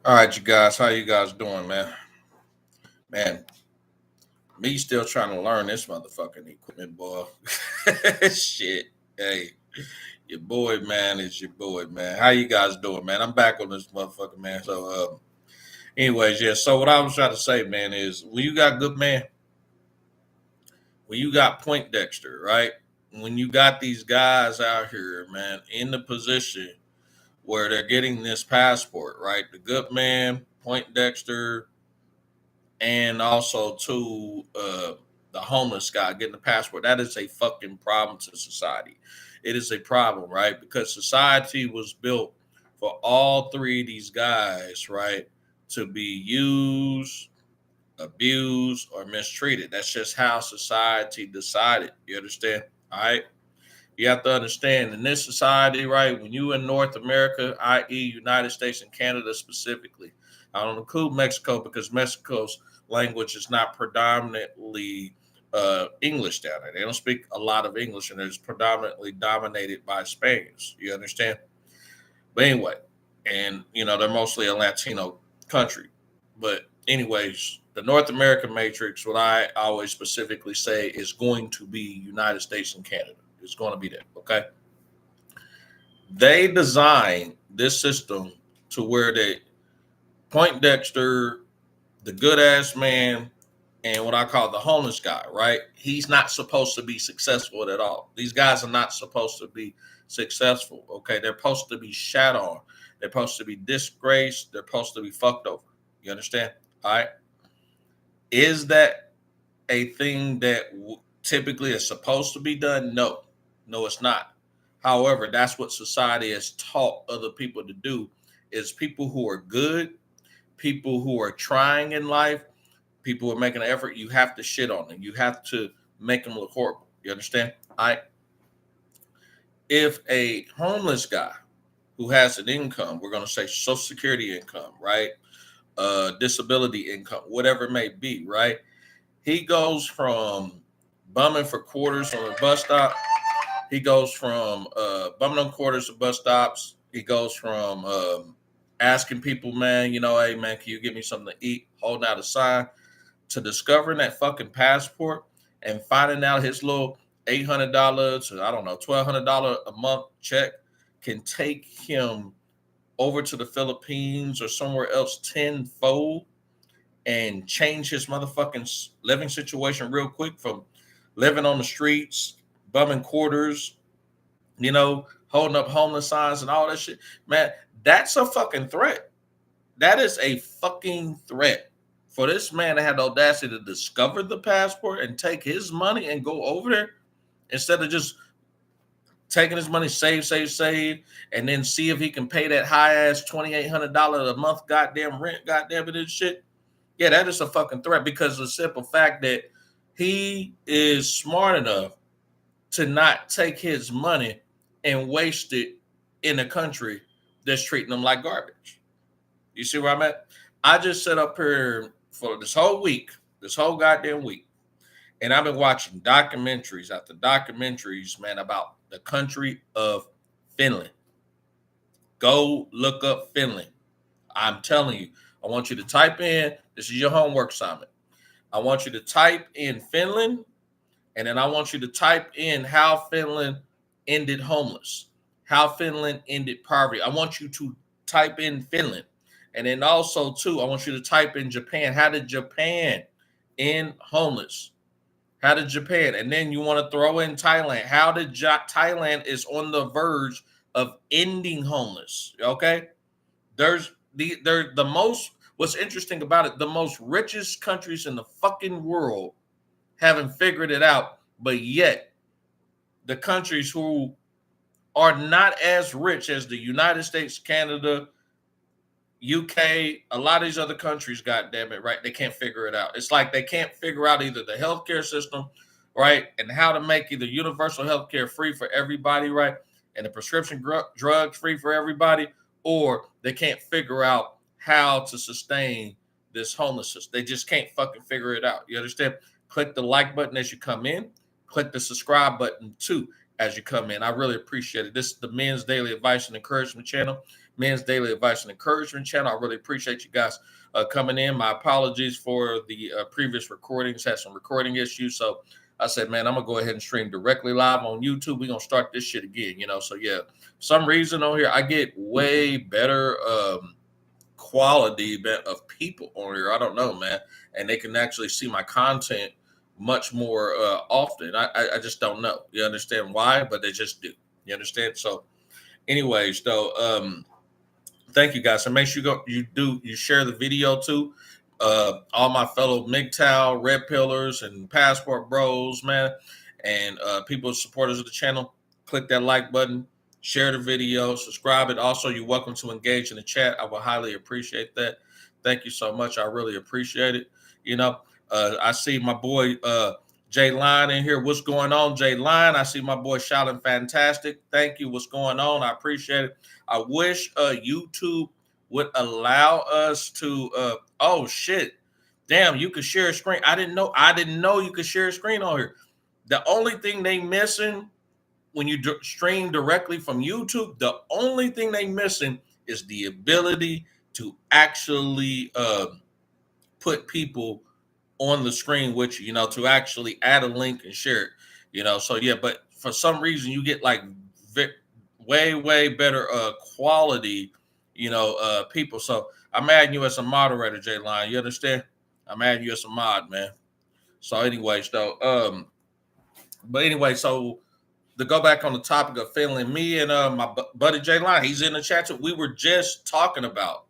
All right, you guys, how you guys doing, man? Man, me still trying to learn this motherfucking equipment, boy. Shit. Hey, your boy, man, is your boy, man. How you guys doing, man? I'm back on this motherfucker, man. Anyways, yeah. So what I was trying to say, man, is when you got good man, when you got Point-Dexter, right? When you got these guys out here, man, in the position where they're getting this passport, right? The good man, Point-Dexter, and also to the homeless guy getting the passport. That is a fucking problem to society. It is a problem, right? Because society was built for all three of these guys, right, to be used, abused, or mistreated. That's just how society decided. You understand? All right. You have to understand in this society, right? When you in North America, i.e., United States and Canada specifically, I don't include Mexico because Mexico's language is not predominantly English down there. They don't speak a lot of English, and it's predominantly dominated by Spaniards. You understand? But anyway, and they're mostly a Latino country. But anyways, the North American matrix, what I always specifically say, is going to be United States and Canada. It's going to be there. Okay. They designed this system to where they Point-Dexter, the good ass man, and what I call the homeless guy, right? He's not supposed to be successful at all. These guys are not supposed to be successful. Okay. They're supposed to be shat on. They're supposed to be disgraced. They're supposed to be fucked over. You understand? All right. Is that a thing that typically is supposed to be done? No, no, it's not. However, that's what society has taught other people to do. Is people who are good, people who are trying in life, people who are making an effort. You have to shit on them. You have to make them look horrible. You understand? If a homeless guy who has an income, we're going to say Social Security income, right? Disability income, whatever it may be, right? He goes from bumming for quarters on a bus stop. He goes from bumming on quarters to bus stops. He goes from asking people, man, hey, man, can you give me something to eat? Holding out a sign, to discovering that fucking passport and finding out his little $800 or I don't know, $1,200 a month check can take him over to the Philippines or somewhere else tenfold and change his motherfucking living situation real quick from living on the streets, bumming quarters, holding up homeless signs and all that shit. Man, that's a fucking threat. That is a fucking threat. For this man to have the audacity to discover the passport and take his money and go over there instead of just taking his money, save, and then see if he can pay that high ass $2,800 a month goddamn rent, goddamn it and shit. Yeah, that is a fucking threat because of the simple fact that he is smart enough to not take his money and waste it in a country that's treating them like garbage. You see where I'm at? I just sat up here for this whole week, this whole goddamn week, and I've been watching documentaries after documentaries, man, about the country of Finland. Go look up Finland. I'm telling you, I want you to type in, this is your homework assignment. I want you to type in Finland, and then I want you to type in how Finland ended homeless, how Finland ended poverty. I want you to type in Finland. And then also, too, I want you to type in Japan. How did Japan end homeless? How did Japan? And then you want to throw in Thailand. How did Thailand is on the verge of ending homeless? Okay, they're the most. What's interesting about it? The most richest countries in the fucking world haven't figured it out, but yet the countries who are not as rich as the United States, Canada, UK, a lot of these other countries, God damn it, right? They can't figure it out. It's like they can't figure out either the healthcare system, right, and how to make either universal healthcare free for everybody, right, and the prescription drugs free for everybody, or they can't figure out how to sustain this homelessness. They just can't fucking figure it out. You understand? Click the like button as you come in. Click the subscribe button too as you come in. I really appreciate it. This is the Men's Daily Advice and Encouragement channel. Men's Daily Advice and Encouragement channel. I really appreciate you guys coming in. My apologies for the previous recordings. Had some recording issues. So I said, man, I'm going to go ahead and stream directly live on YouTube. We're going to start this shit again, you know. So, yeah, some reason on here, I get way better quality of people on here. I don't know, man. And they can actually see my content much more often. I just don't know. You understand why? But they just do. You understand? So, anyways, though, thank you guys. So make sure you share the video too. All my fellow MGTOW, Red Pillars, and Passport Bros, man, and people supporters of the channel, click that like button, share the video, subscribe it. Also, you're welcome to engage in the chat. I will highly appreciate that. Thank you so much. I really appreciate it. You know, I see my boy Jay Line in here. What's going on, Jay Line? I see my boy shouting fantastic. Thank you. What's going on? I appreciate it. I wish YouTube would allow us to oh shit. Damn, you could share a screen. I didn't know you could share a screen on here. The only thing they missing when you stream directly from YouTube, the only thing they missing is the ability to actually put people on the screen with you know, to actually add a link and share it, you know. So yeah, but for some reason you get like way better quality, you know, people. So I'm adding you as a moderator, Jay Line. You understand? I'm adding you as a mod, man. So anyways, though, but anyway, so to go back on the topic of Finland, me and my buddy Jay Line, he's in the chat too. We were just talking about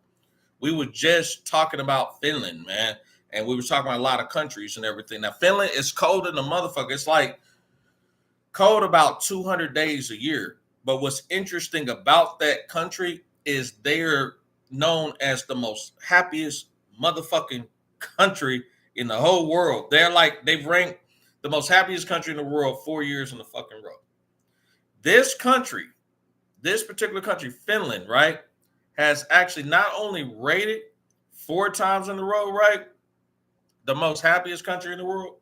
Finland, man. And we were talking about a lot of countries and everything. Now, Finland is cold in the motherfucker. It's like cold about 200 days a year. But what's interesting about that country is they're known as the most happiest motherfucking country in the whole world. They've ranked the most happiest country in the world 4 years in the fucking row. This particular country, Finland, right, has actually not only rated 4 times in a row, right, the most happiest country in the world,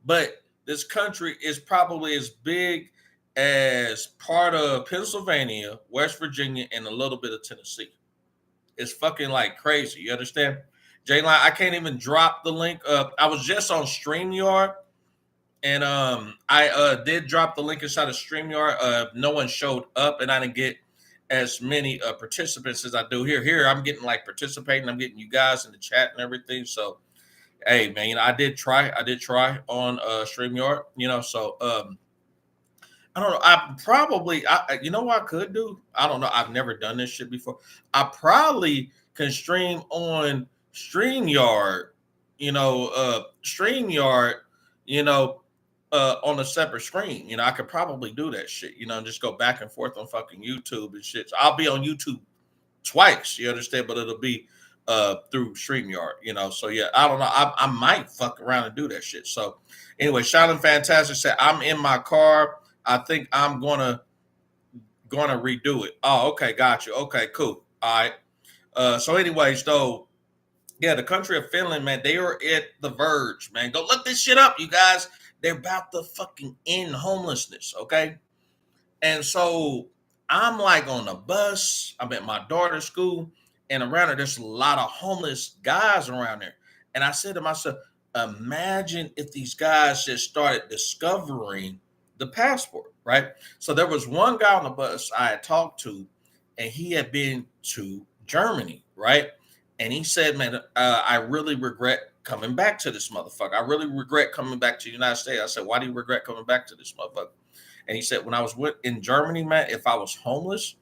but this country is probably as big as part of Pennsylvania, West Virginia, and a little bit of Tennessee. It's fucking like crazy. You understand? Jayline, I can't even drop the link. I was just on StreamYard, and I did drop the link inside of StreamYard. No one showed up, and I didn't get as many participants as I do here. Here, I'm getting like participating. I'm getting you guys in the chat and everything. So, hey, man, you know, I did try on StreamYard, you know, so I don't know. You know what I could do? I don't know. I've never done this shit before. I probably can stream on StreamYard, on a separate screen. You know, I could probably do that shit, you know, and just go back and forth on fucking YouTube and shit. So I'll be on YouTube twice, you understand? But it'll be through StreamYard, you know. So yeah, I don't know. I might fuck around and do that shit. So anyway, Shouting Fantastic said, I'm in my car. I think I'm gonna redo it. Oh, okay, got you. Okay, cool. All right. So anyways, though, yeah, the country of Finland, man, they are at the verge, man. Go look this shit up, you guys. They're about to fucking end homelessness, okay? And so I'm like on the bus. I'm at my daughter's school, and around her, there's a lot of homeless guys around there. And I said to myself, imagine if these guys just started discovering the passport, right? So there was one guy on the bus I had talked to, and he had been to Germany, right? And he said, man, I really regret coming back to this motherfucker. I really regret coming back to the United States. I said, why do you regret coming back to this motherfucker? And he said, when I was in Germany, man, if I was homeless,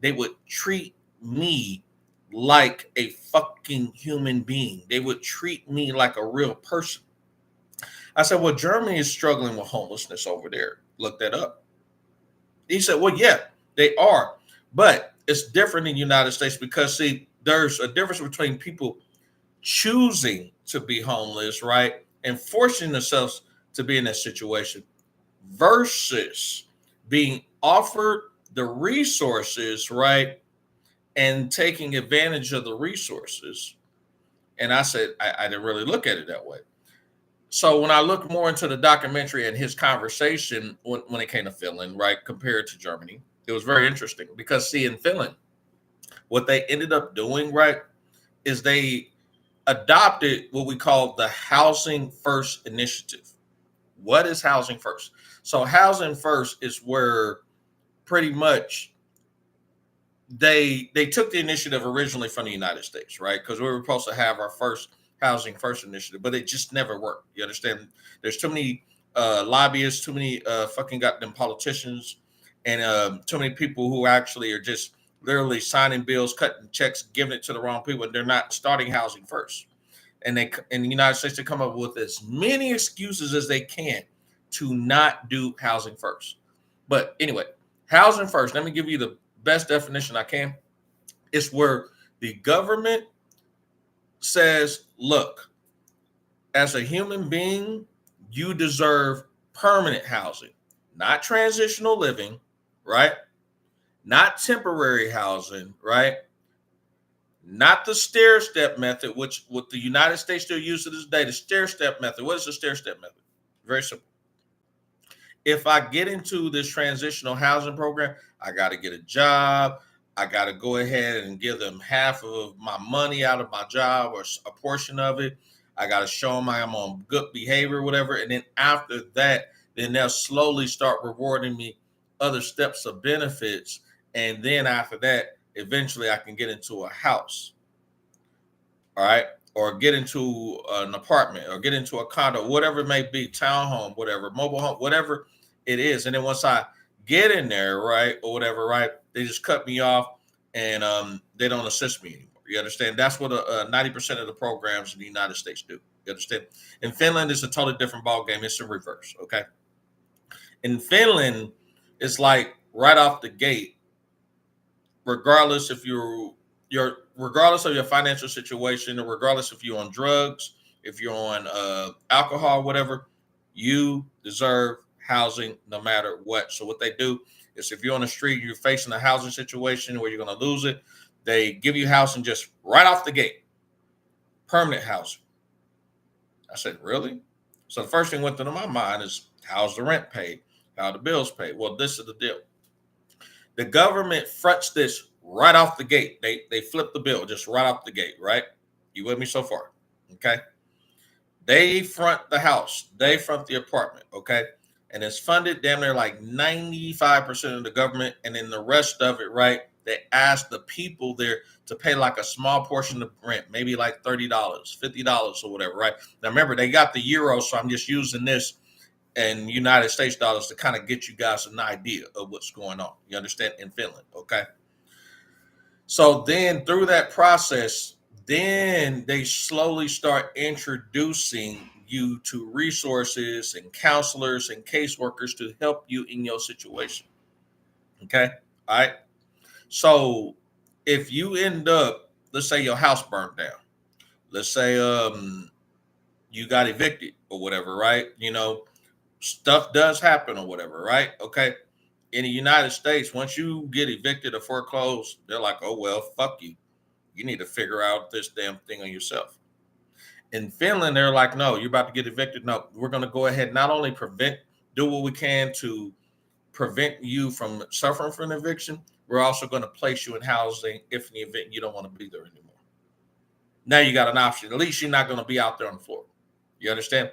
they would treat me like a fucking human being. They would treat me like a real person. I said, well, Germany is struggling with homelessness over there. Look that up. He said, well, yeah, they are. But it's different in the United States because, see, there's a difference between people choosing to be homeless, right, and forcing themselves to be in that situation versus being offered the resources, right, and taking advantage of the resources. And I said, I didn't really look at it that way. So when I look more into the documentary and his conversation when it came to Finland, right, compared to Germany, it was very interesting because, see, in Finland, What they ended up doing, right, is they adopted what we call the Housing First Initiative. What is Housing First? So Housing First is where pretty much they took the initiative originally from the United States, right? Because we were supposed to have our first Housing First initiative, but it just never worked. You understand? There's too many lobbyists, too many fucking goddamn politicians, and too many people who actually are just literally signing bills, cutting checks, giving it to the wrong people, and they're not starting housing first. And they in the United States they come up with as many excuses as they can to not do housing first. But anyway, housing first. Let me give you the best definition I can. It's where the government says, look, as a human being, you deserve permanent housing, not transitional living, right? Not temporary housing, right? Not the stair step method, which what the United States still uses to this day. The stair step method. What is the stair step method? Very simple. If I get into this transitional housing program, I got to get a job. I got to go ahead and give them half of my money out of my job or a portion of it. I got to show them I'm on good behavior, whatever. And then after that, then they'll slowly start rewarding me other steps of benefits. And then after that, eventually I can get into a house. All right. Or get into an apartment or get into a condo, whatever it may be, townhome, whatever, mobile home, whatever it is. And then once I get in there, right, or whatever, right, they just cut me off and they don't assist me anymore. You understand? That's what 90% of the programs in the United States do. You understand? In Finland, it's a totally different ball game. It's in reverse. Okay. In Finland, it's like right off the gate, regardless if regardless of your financial situation, or regardless if you're on drugs, if you're on alcohol, whatever, you deserve housing no matter what. So what they do is if you're on the street, you're facing a housing situation where you're going to lose it, they give you housing just right off the gate, permanent housing. I said, really? So the first thing went through my mind is, how's the rent paid? How the bills paid? Well, this is the deal. The government fronts this right off the gate. They flip the bill just right off the gate, right? You with me so far? Okay. They front the house. They front the apartment, okay? And it's funded damn near like 95% of the government. And then the rest of it, right, they ask the people there to pay like a small portion of rent, maybe like $30, $50 or whatever, right? Now, remember, they got the euro, so I'm just using this and United States dollars to kind of get you guys an idea of what's going on. You understand? In Finland, okay? So then through that process, then they slowly start introducing you to resources and counselors and caseworkers to help you in your situation. Okay? All right? So if you end up, let's say your house burned down. Let's say you got evicted or whatever, right? You know, stuff does happen or whatever, right? Okay. In the United States, once you get evicted or foreclosed, they're like, oh, well, fuck you. You need to figure out this damn thing on yourself. In Finland, they're like, no, you're about to get evicted. No, we're going to go ahead, not only do what we can to prevent you from suffering from an eviction, we're also going to place you in housing if in the event you don't want to be there anymore. Now you got an option. At least you're not going to be out there on the floor. You understand?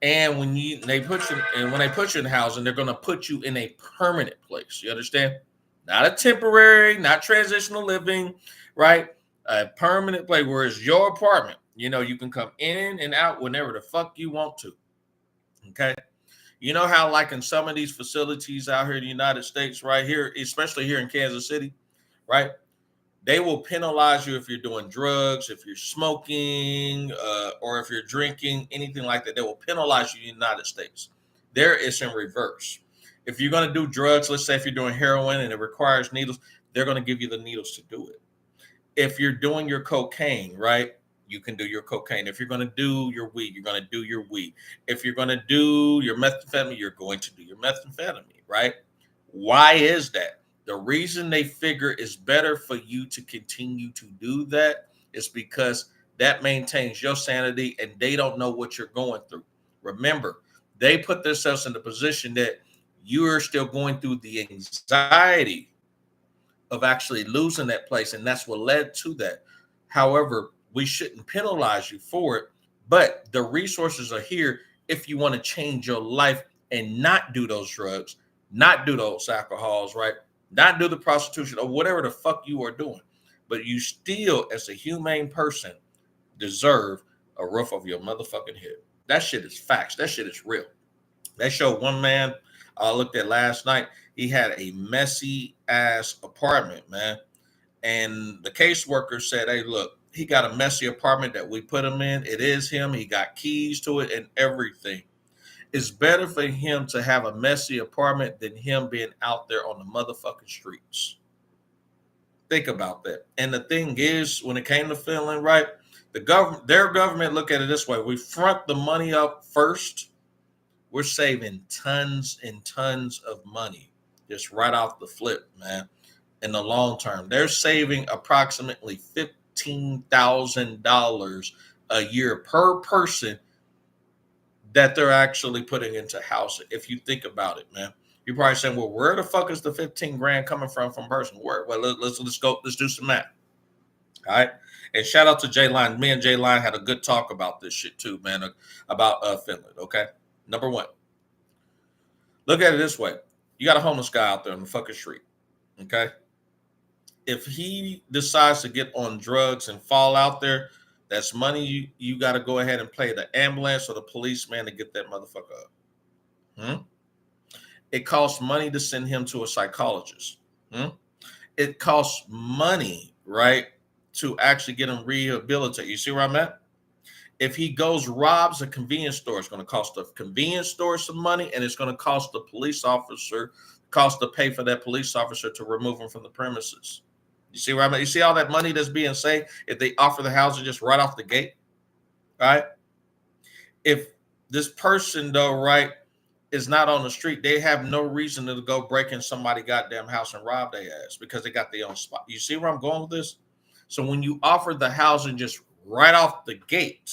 And when they put you in housing, they're going to put you in a permanent place. You understand? Not a temporary, not transitional living, right? A permanent place where it's your apartment. You know, you can come in and out whenever the fuck you want to. Okay. You know how, like in some of these facilities out here in the United States, right here, especially here in Kansas City, right? They will penalize you if you're doing drugs, if you're smoking, or if you're drinking, anything like that. They will penalize you in the United States. There it's in reverse. If you're going to do drugs, let's say if you're doing heroin and it requires needles, they're going to give you the needles to do it. If you're doing your cocaine, right, you can do your cocaine. If you're going to do your weed, you're going to do your weed. If you're going to do your methamphetamine, you're going to do your methamphetamine, right? Why is that? The reason they figure it's better for you to continue to do that is because that maintains your sanity and they don't know what you're going through. Remember, they put themselves in the position that you are still going through the anxiety of actually losing that place, and that's what led to that. However, we shouldn't penalize you for it, but the resources are here if you want to change your life and not do those drugs, not do those alcohols, right? Not do the prostitution or whatever the fuck you are doing. But you still, as a humane person, deserve a roof over your motherfucking head. That shit is facts. That shit is real. They showed one man I looked at last night. He had a messy ass apartment, man. And the caseworker said, hey, look, he got a messy apartment that we put him in. It is him. He got keys to it and everything. It's better for him to have a messy apartment than him being out there on the motherfucking streets. Think about that. And the thing is, when it came to feeling right, their government look at it this way. We front the money up first. We're saving tons and tons of money just right off the flip, man. In the long term, they're saving approximately $15,000 a year per person that they're actually putting into housing. If you think about it, man, you're probably saying, well, where the fuck is the 15 grand coming from person? Where? Well, let's do some math. All right. And shout out to Jay Line. Me and Jay Line had a good talk about this shit too, man, about Finland. Okay. Number one, look at it this way. You got a homeless guy out there on the fucking street. Okay. If he decides to get on drugs and fall out there, that's money you got to go ahead and pay the ambulance or the policeman to get that motherfucker up. It costs money to send him to a psychologist. It costs money, right, to actually get him rehabilitated. You see where I'm at? If he goes robs a convenience store, it's going to cost the convenience store some money, and it's going to cost the police officer, to pay for that police officer to remove him from the premises. You see where I'm at? You see all that money that's being saved if they offer the housing just right off the gate, right? If this person, though, right, is not on the street, they have no reason to go break in somebody's goddamn house and rob their ass because they got their own spot. You see where I'm going with this? So when you offer the housing just right off the gate,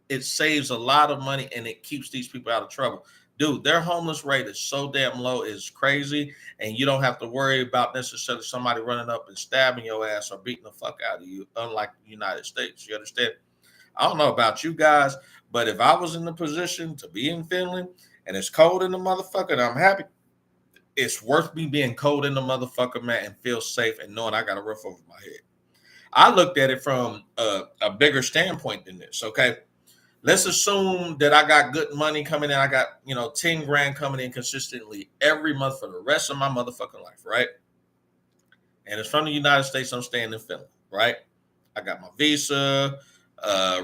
it saves a lot of money and it keeps these people out of trouble. Dude, their homeless rate is so damn low, it's crazy, and you don't have to worry about necessarily somebody running up and stabbing your ass or beating the fuck out of you, unlike the United States. You understand? I don't know about you guys, but if I was in the position to be in Finland and it's cold in the motherfucker and I'm happy, it's worth me being cold in the motherfucker, man, and feel safe and knowing I got a roof over my head. I looked at it from a bigger standpoint than this, okay? Let's assume that I got good money coming in. I got, 10 grand coming in consistently every month for the rest of my motherfucking life, right? And it's from the United States. I'm staying in Finland, right? I got my visa,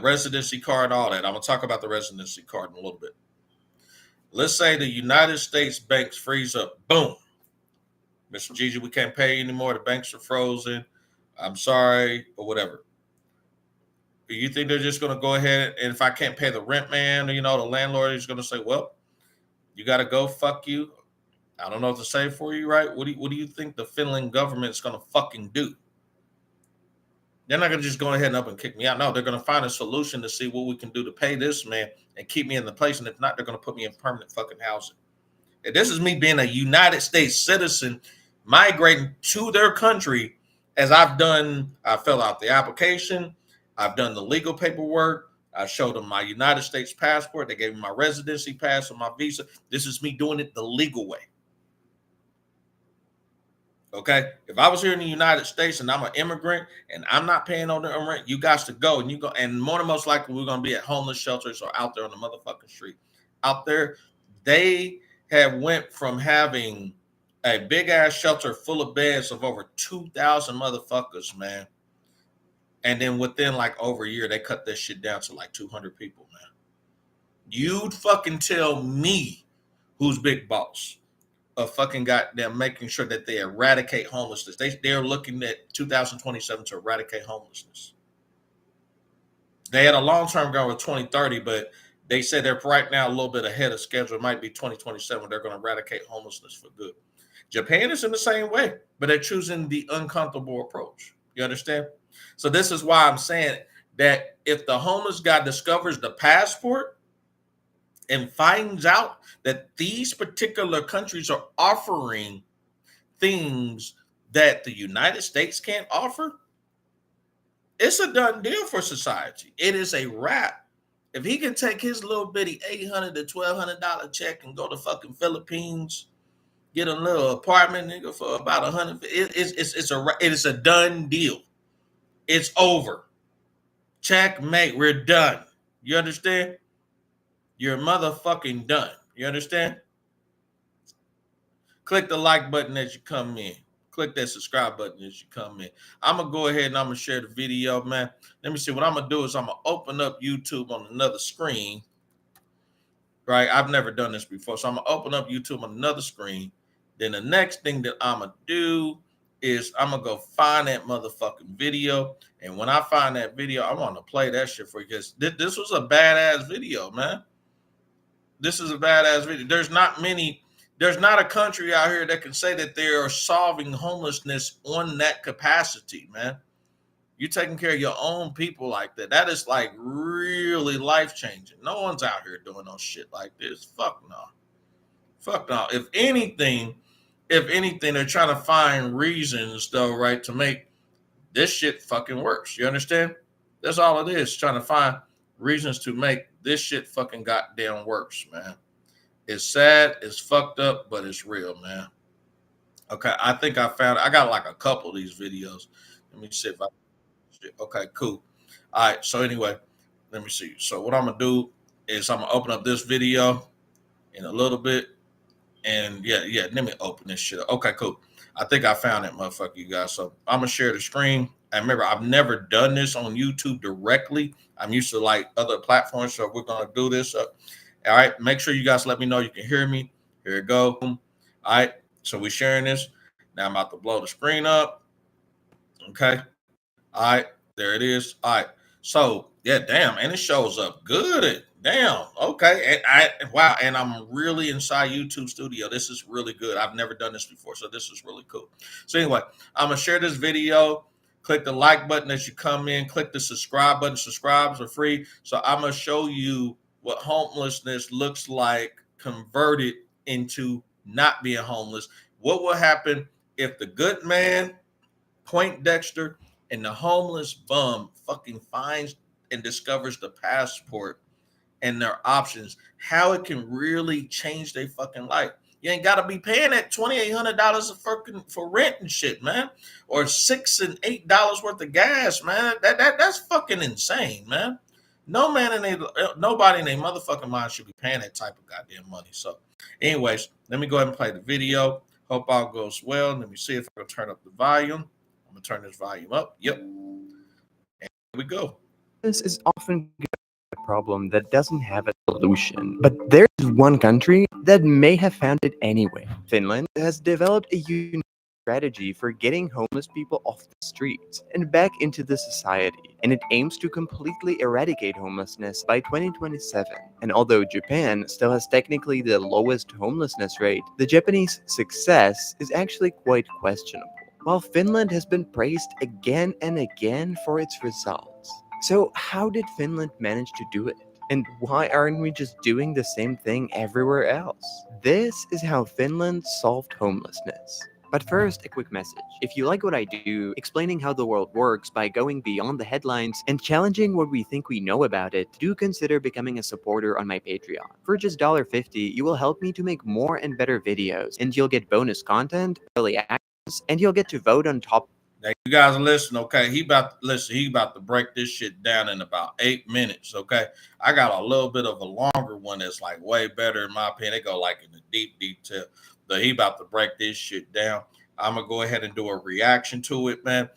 residency card, all that. I'm going to talk about the residency card in a little bit. Let's say the United States banks freeze up. Boom. Mr. Gigi, we can't pay anymore. The banks are frozen. I'm sorry, or whatever. You think they're just going to go ahead and if I can't pay the rent man, the landlord is going to say, well, you got to go, fuck you. I don't know what to say for you, right? What do you think the Finland government's going to fucking do? They're not going to just go ahead and up and kick me out. No, they're going to find a solution to see what we can do to pay this man and keep me in the place. And if not, they're going to put me in permanent fucking housing. And this is me being a United States citizen migrating to their country as I filled out the application. I've done the legal paperwork. I showed them my United States passport. They gave me my residency pass and my visa. This is me doing it the legal way. Okay? If I was here in the United States and I'm an immigrant and I'm not paying on the rent, you guys to go and you go. And more than most likely, we're going to be at homeless shelters or out there on the motherfucking street. Out there, they have went from having a big ass shelter full of beds of over 2,000 motherfuckers, man. And then within like over a year, they cut this shit down to like 200 people, man. You'd fucking tell me who's big boss of fucking goddamn making sure that they eradicate homelessness. They're looking at 2027 to eradicate homelessness. They had a long-term goal of 2030, but they said they're right now a little bit ahead of schedule. It might be 2027. They're going to eradicate homelessness for good. Japan is in the same way, but they're choosing the uncomfortable approach. You understand? So this is why I'm saying that if the homeless guy discovers the passport and finds out that these particular countries are offering things that the United States can't offer, it's a done deal for society. It is a wrap. If he can take his little bitty $800 to $1,200 check and go to fucking Philippines, get a little apartment, nigga, for about 100, it is a done deal. It's over. Checkmate. We're done. You understand? You're motherfucking done. You understand? Click the like button as you come in. Click that subscribe button as you come in. I'm going to go ahead and I'm going to share the video, man. Let me see. What I'm going to do is I'm going to open up YouTube on another screen. Right? I've never done this before. So I'm going to open up YouTube on another screen. Then the next thing that I'm going to do is I'm going to go find that motherfucking video. And when I find that video, I want to play that shit for you, because this was a badass video, man. This is a badass video. There's not a country out here that can say that they are solving homelessness on that capacity, man. You taking care of your own people like that. That is like really life-changing. No one's out here doing no shit like this. Fuck no. Fuck no. If anything, they're trying to find reasons, though, right, to make this shit fucking works. You understand? That's all it is. Trying to find reasons to make this shit fucking goddamn works, man. It's sad, it's fucked up, but it's real, man. Okay, I think I got like a couple of these videos. Let me see if I, okay, cool. All right, so anyway, let me see. So what I'm gonna do is I'm gonna open up this video in a little bit. And yeah, let me open this shit up. Okay, cool. I think I found it, motherfucker, you guys. So I'm gonna share the screen. And remember, I've never done this on YouTube directly. I'm used to like other platforms, so we're gonna do this. All right, make sure you guys let me know you can hear me. Here we go. All right, so we're sharing this. Now I'm about to blow the screen up. Okay. All right, there it is. All right. So yeah, damn, and it shows up good. Damn. Okay. And wow. And I'm really inside YouTube Studio. This is really good. I've never done this before, so this is really cool. So anyway, I'm gonna share this video. Click the like button as you come in. Click the subscribe button. Subscribes are free. So I'm gonna show you what homelessness looks like converted into not being homeless. What will happen if the good man, Point-Dexter, and the homeless bum fucking finds and discovers the passport and their options, how it can really change their fucking life. You ain't gotta be paying that $2,800 for rent and shit, man, or $6 and $8 worth of gas, man. That's fucking insane, man. Nobody in their motherfucking mind should be paying that type of goddamn money. So, anyways, let me go ahead and play the video. Hope all goes well. Let me see if I can turn up the volume. I'm gonna turn this volume up. Yep. And here we go. This is often a problem that doesn't have a solution, but there's one country that may have found it anyway. Finland has developed a unique strategy for getting homeless people off the streets and back into the society, and it aims to completely eradicate homelessness by 2027. And although Japan still has technically the lowest homelessness rate, the Japanese success is actually quite questionable, while Finland has been praised again and again for its results. So how did Finland manage to do it? And why aren't we just doing the same thing everywhere else? This is how Finland solved homelessness. But first, a quick message. If you like what I do, explaining how the world works by going beyond the headlines and challenging what we think we know about it, do consider becoming a supporter on my Patreon. For just $1.50, you will help me to make more and better videos, and you'll get bonus content, early access, and you'll get to vote on top. Now you guys listen, okay? He about to break this shit down in about 8 minutes, okay? I got a little bit of a longer one that's like way better in my opinion. They go like in the deep detail. But he about to break this shit down. I'm gonna go ahead and do a reaction to it, man.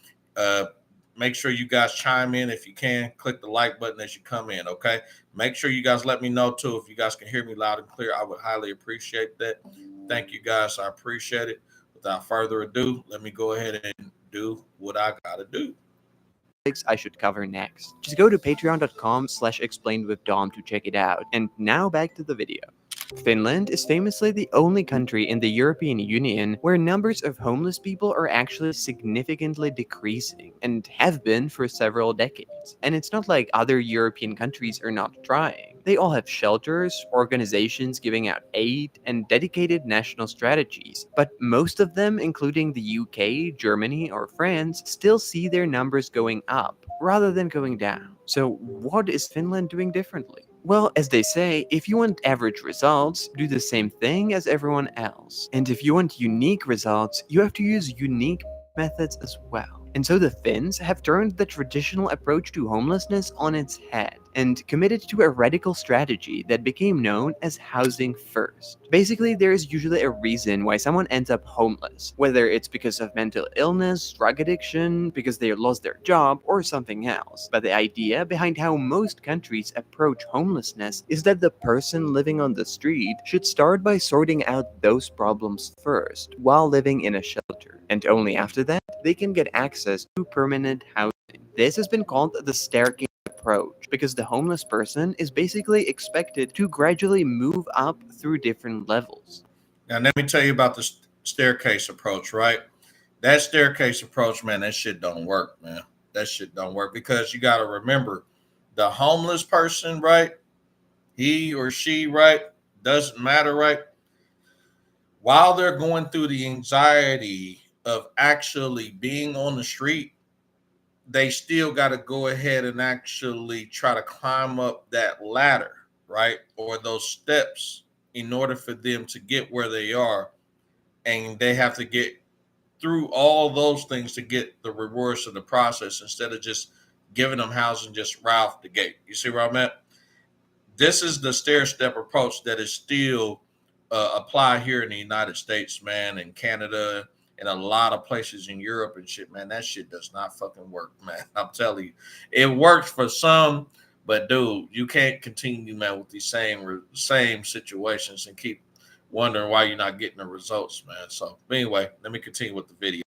Make sure you guys chime in if you can. Click the like button as you come in, okay? Make sure you guys let me know too if you guys can hear me loud and clear. I would highly appreciate that. Thank you guys. I appreciate it. Without further ado, let me go ahead and do what I gotta do. I should cover next. Just go to patreon.com/explainedwithdom to check it out. And now back to the video. Finland is famously the only country in the European Union where numbers of homeless people are actually significantly decreasing and have been for several decades. And it's not like other European countries are not trying. They all have shelters, organizations giving out aid, and dedicated national strategies. But most of them, including the UK, Germany, or France, still see their numbers going up rather than going down. So, what is Finland doing differently? Well, as they say, if you want average results, do the same thing as everyone else. And if you want unique results, you have to use unique methods as well. And so the Finns have turned the traditional approach to homelessness on its head and committed to a radical strategy that became known as housing first. Basically, there is usually a reason why someone ends up homeless, whether it's because of mental illness, drug addiction, because they lost their job, or something else. But the idea behind how most countries approach homelessness is that the person living on the street should start by sorting out those problems first while living in a shelter. And only after that, they can get access to permanent housing. This has been called the staircase approach because the homeless person is basically expected to gradually move up through different levels. Now, let me tell you about the staircase approach, right? That staircase approach, man, that shit don't work, man. That shit don't work because you got to remember the homeless person, right? He or she, right? Doesn't matter, right? While they're going through the anxiety of actually being on the street, they still got to go ahead and actually try to climb up that ladder, right? Or those steps in order for them to get where they are. And they have to get through all those things to get the rewards of the process instead of just giving them housing just right off the gate. You see where I'm at? This is the stair step approach that is still applied here in the United States, man, and Canada, and a lot of places in Europe and shit, man. That shit does not fucking work, man. I'm telling you, it works for some, but dude, you can't continue, man, with these same situations and keep wondering why you're not getting the results, man. So, anyway, let me continue with the video.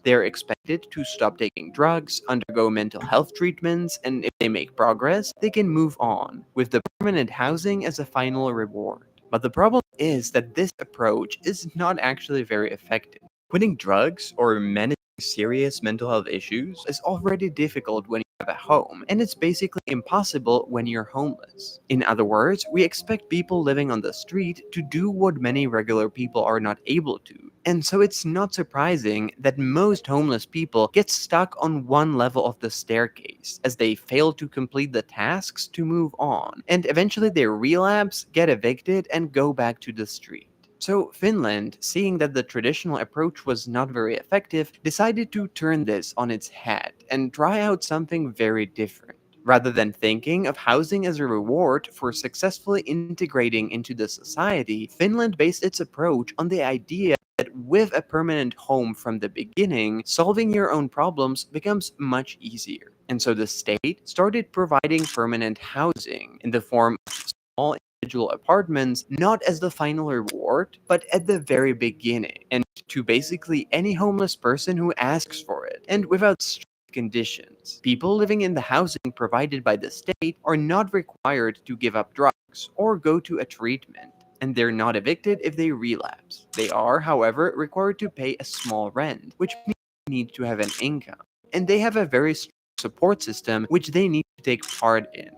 They're expected to stop taking drugs, undergo mental health treatments, and if they make progress, they can move on, with the permanent housing as a final reward. But the problem is that this approach is not actually very effective. Quitting drugs or managing serious mental health issues is already difficult when you have a home, and it's basically impossible when you're homeless. In other words, we expect people living on the street to do what many regular people are not able to. And so it's not surprising that most homeless people get stuck on one level of the staircase, as they fail to complete the tasks to move on, and eventually they relapse, get evicted, and go back to the street. So Finland, seeing that the traditional approach was not very effective, decided to turn this on its head and try out something very different. Rather than thinking of housing as a reward for successfully integrating into the society, Finland based its approach on the idea that with a permanent home from the beginning, solving your own problems becomes much easier. And so the state started providing permanent housing in the form of small individual apartments, not as the final reward, but at the very beginning, and to basically any homeless person who asks for it, and without strict conditions. People living in the housing provided by the state are not required to give up drugs or go to a treatment, and they're not evicted if they relapse. They are, however, required to pay a small rent, which means they need to have an income, and they have a very strong support system which they need to take part in.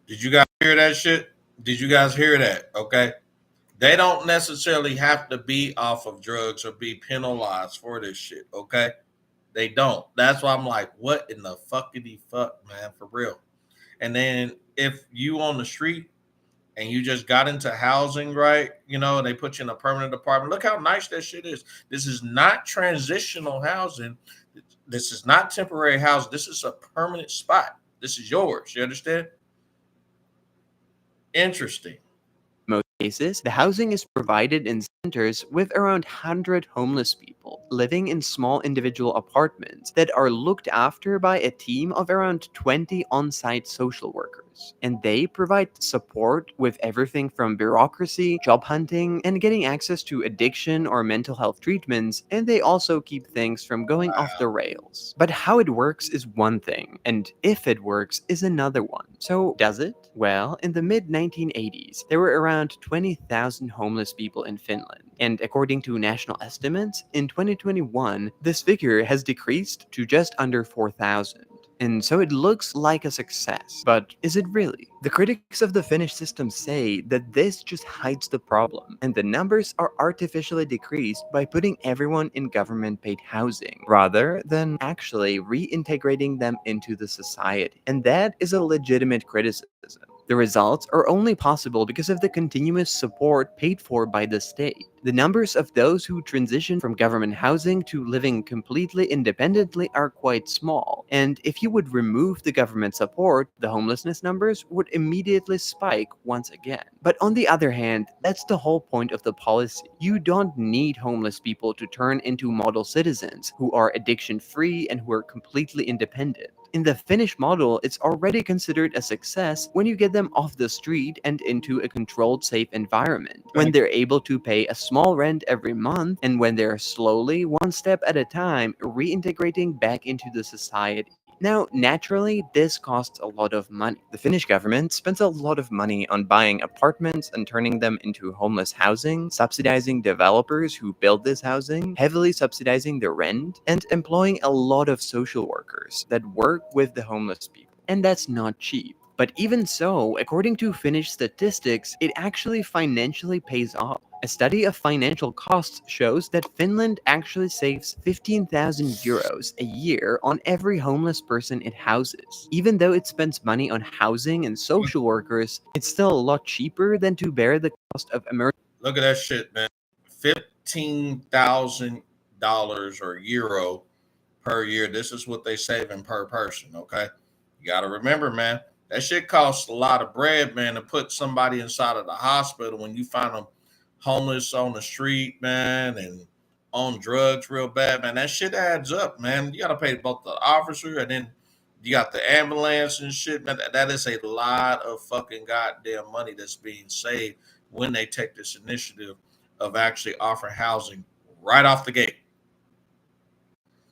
Did you guys hear that shit? Did you guys hear that? Okay. They don't necessarily have to be off of drugs or be penalized for this shit. Okay. They don't. That's why I'm like, what in the fuckity fuck, man, for real. And then if you on the street and you just got into housing, right? You know, and they put you in a permanent apartment. Look how nice that shit is. This is not transitional housing. This is not temporary housing. This is a permanent spot. This is yours. You understand? Interesting. Most cases, the housing is provided in centers with around 100 homeless people living in small individual apartments that are looked after by a team of around 20 on-site social workers. homeless. And they provide support with everything from bureaucracy, job hunting, and getting access to addiction or mental health treatments, and they also keep things from going off the rails. But how it works is one thing, and if it works is another one. So, does it? Well, in the mid 1980s, there were around 20,000 homeless people in Finland. And according to national estimates, in 2021, this figure has decreased to just under 4,000. And so it looks like a success. But is it really? The critics of the Finnish system say that this just hides the problem, and the numbers are artificially decreased by putting everyone in government-paid housing, rather than actually reintegrating them into the society. And that is a legitimate criticism. The results are only possible because of the continuous support paid for by the state. The numbers of those who transition from government housing to living completely independently are quite small, and if you would remove the government support, the homelessness numbers would immediately spike once again. But on the other hand, that's the whole point of the policy. You don't need homeless people to turn into model citizens who are addiction-free and who are completely independent. In the Finnish model, it's already considered a success when you get them off the street and into a controlled, safe environment, when they're able to pay a small rent every month, and when they're slowly, one step at a time, reintegrating back into the society. Now, naturally, this costs a lot of money. The Finnish government spends a lot of money on buying apartments and turning them into homeless housing, subsidizing developers who build this housing, heavily subsidizing the rent, and employing a lot of social workers that work with the homeless people. And that's not cheap. But even so, according to Finnish statistics, it actually financially pays off. A study of financial costs shows that Finland actually saves 15,000 euros a year on every homeless person it houses. Even though it spends money on housing and social workers, it's still a lot cheaper than to bear the cost of emergency. Look at that shit, man. $15,000 or euro per year. This is what they saving per person, okay? You got to remember, man, that shit costs a lot of bread, man, to put somebody inside of the hospital when you find them homeless on the street, man, and on drugs real bad, man. That shit adds up, man. You got to pay both the officer and then you got the ambulance and shit, man. That is a lot of fucking goddamn money that's being saved when they take this initiative of actually offering housing right off the gate.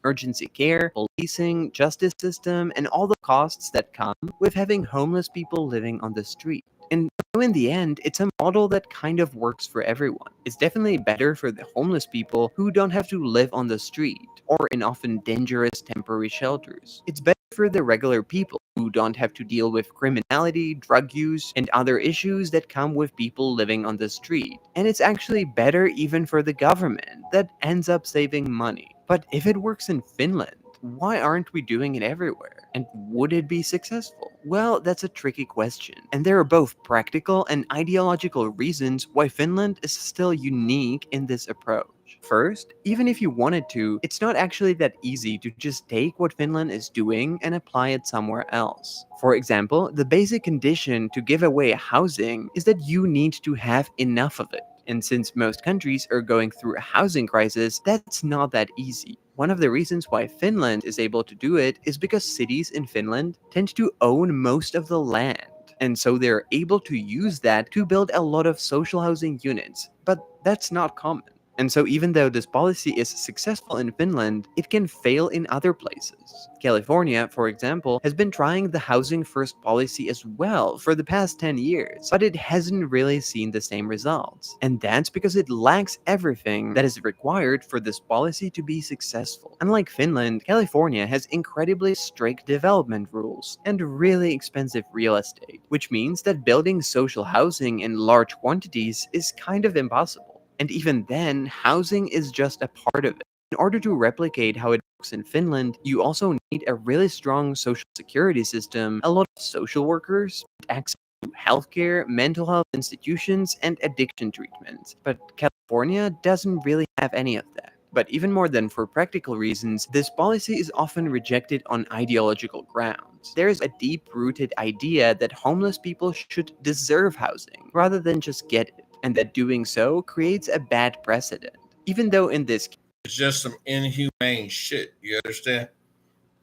Emergency care, policing, justice system, and all the costs that come with having homeless people living on the street. And in the end, it's a model that kind of works for everyone. It's definitely better for the homeless people who don't have to live on the street or in often dangerous temporary shelters. It's better for the regular people who don't have to deal with criminality, drug use, and other issues that come with people living on the street. And it's actually better even for the government that ends up saving money. But if it works in Finland, why aren't we doing it everywhere? And would it be successful? Well, that's a tricky question. And there are both practical and ideological reasons why Finland is still unique in this approach. First, even if you wanted to, it's not actually that easy to just take what Finland is doing and apply it somewhere else. For example, the basic condition to give away housing is that you need to have enough of it. And since most countries are going through a housing crisis, that's not that easy. One of the reasons why Finland is able to do it is because cities in Finland tend to own most of the land. And so they're able to use that to build a lot of social housing units. But that's not common. And so even though this policy is successful in Finland, it can fail in other places. California, for example, has been trying the housing first policy as well for the past 10 years, but it hasn't really seen the same results. And that's because it lacks everything that is required for this policy to be successful. Unlike Finland, California has incredibly strict development rules and really expensive real estate, which means that building social housing in large quantities is kind of impossible. And even then, housing is just a part of it. In order to replicate how it works in Finland, you also need a really strong social security system, a lot of social workers, access to healthcare, mental health institutions, and addiction treatments. But California doesn't really have any of that. But even more than for practical reasons, this policy is often rejected on ideological grounds. There is a deep-rooted idea that homeless people should deserve housing, rather than just get it, and that doing so creates a bad precedent. Even though in this case, It's just some inhumane shit. You understand?